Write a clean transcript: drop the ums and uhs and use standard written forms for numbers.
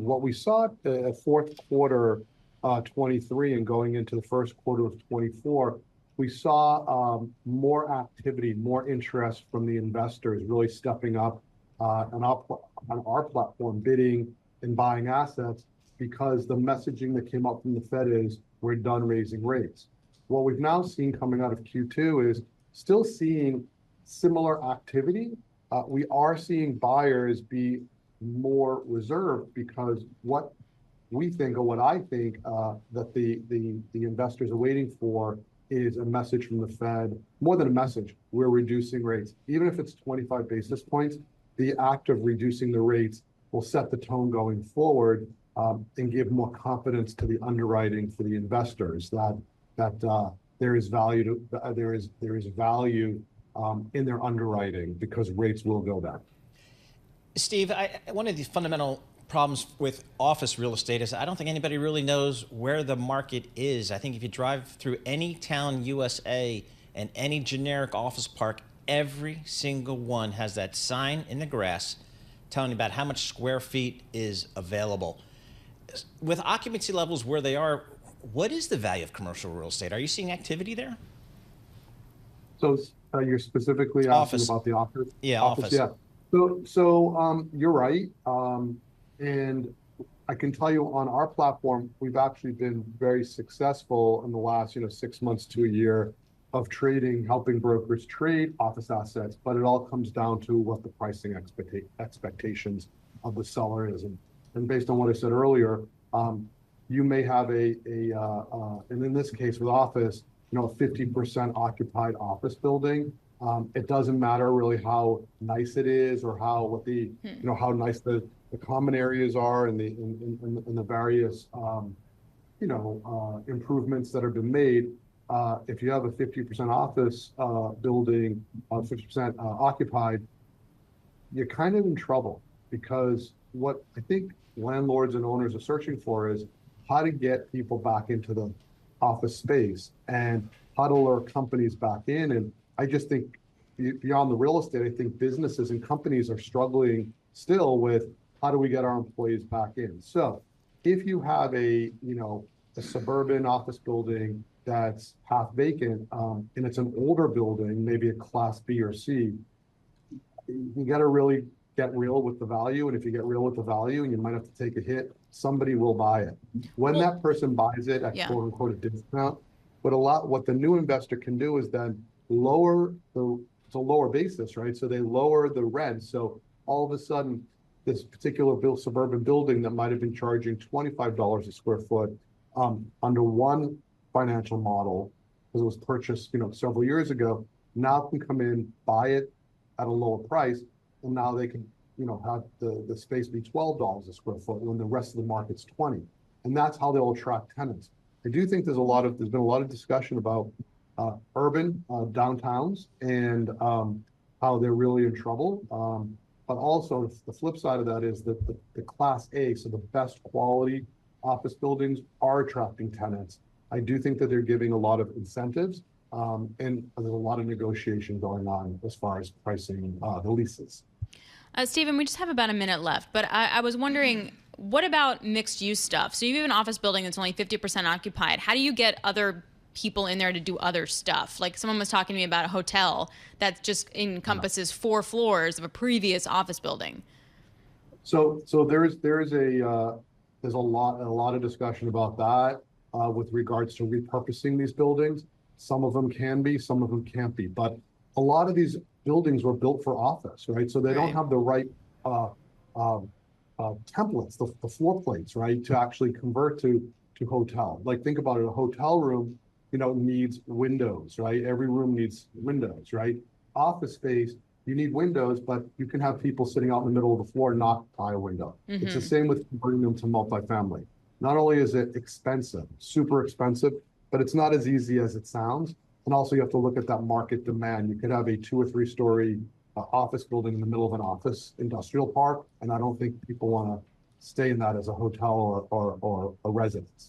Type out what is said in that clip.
What we saw at the fourth quarter 23 and going into the first quarter of 24, we saw more activity, more interest from the investors really stepping up on our platform, bidding and buying assets, because the messaging that came up from the Fed is we're done raising rates. What we've now seen coming out of Q2 is still seeing similar activity. We are seeing buyers be more reserved, because what we think, or what I think, that the investors are waiting for is a message from the Fed. More than a message, we're reducing rates. Even if it's 25 basis points, the act of reducing the rates will set the tone going forward, and give more confidence to the underwriting for the investors that there is value in their underwriting, because rates will go down. Steve, one of the fundamental problems with office real estate is I don't think anybody really knows where the market is. I think if you drive through any town USA and any generic office park, every single one has that sign in the grass telling you about how much square feet is available. With occupancy levels where they are, what is the value of commercial real estate? Are you seeing activity there? So you're specifically asking about the office? Yeah, office. Yeah. So you're right. And I can tell you on our platform, we've actually been very successful in the last 6 months to a year of trading, helping brokers trade office assets, but it all comes down to what the pricing expectations of the seller is. And based on what I said earlier, you may have and in this case with office, a 50% occupied office building. It doesn't matter really how nice it is or how nice the common areas are and the various improvements that have been made. If you have a 50% office building, 50% occupied, you're kind of in trouble, because what I think landlords and owners are searching for is how to get people back into the office space and how to lure companies back in. And I just think beyond the real estate, I think businesses and companies are struggling still with how do we get our employees back in. So if you have a suburban office building that's half vacant, and it's an older building, maybe a class B or C, you got to really get real with the value. And if you get real with the value, and you might have to take a hit, somebody will buy it. When that person buys it at quote unquote a discount, what the new investor can do is then lower it's a lower basis, right? So they lower the rent. So all of a sudden, this particular suburban building that might have been charging $25 a square foot under one financial model, because it was purchased several years ago, now can come in, buy it at a lower price, and now they can have the space be $12 a square foot when the rest of the market's 20. And that's how they'll attract tenants. I do think there's been a lot of discussion about urban downtowns and how they're really in trouble. But also the flip side of that is that the class A, so the best quality office buildings, are attracting tenants. I do think that they're giving a lot of incentives, and there's a lot of negotiation going on as far as pricing the leases. Stephen, we just have about a minute left, but I was wondering, what about mixed use stuff? So you have an office building that's only 50% occupied. How do you get other people in there to do other stuff? Like someone was talking to me about a hotel that just encompasses 4 floors of a previous office building. So there's a lot of discussion about that with regards to repurposing these buildings. Some of them can be, some of them can't be, but a lot of these buildings were built for office, right? So they don't have the right templates, the floor plates, right, to actually convert to hotel. Like think about it, a hotel room, needs windows, right? Every room needs windows, right? Office space, you need windows, but you can have people sitting out in the middle of the floor not by a window. Mm-hmm. It's the same with converting them to multifamily. Not only is it expensive, super expensive, but it's not as easy as it sounds. And also you have to look at that market demand. You could have a 2 or 3 story office building in the middle of an office industrial park, and I don't think people want to stay in that as a hotel or a residence.